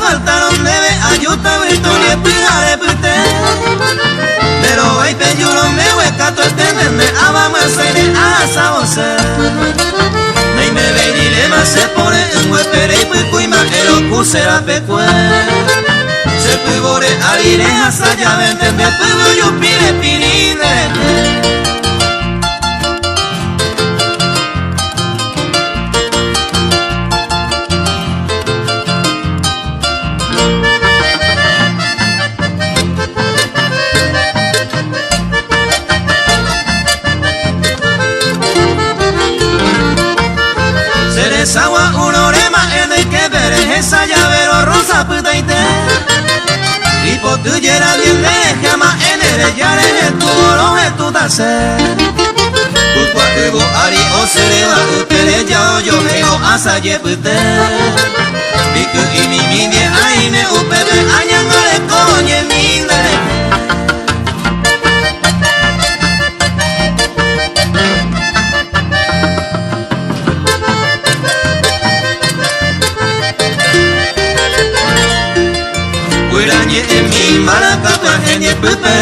faltaron debe ayuda Victoria Pijare Pute. Pero hay peyuro me hueca tu estende abama seine asa ose. Nei me veile ma se pone en huepere y puima ero kusera pecue. Se pibore arire hasa ya vente me pugo yo pire pirine. Agua un orema en el que veres esa llavero rosa putaite. Y por tu yera bien de jama en el yare en tu oro en tu tase. Culpa huevo ari o sereba utere ya o yo ego asa yepute. Piku y mi mine aine upete añangare coñe mine. En mi maracapa en el pepe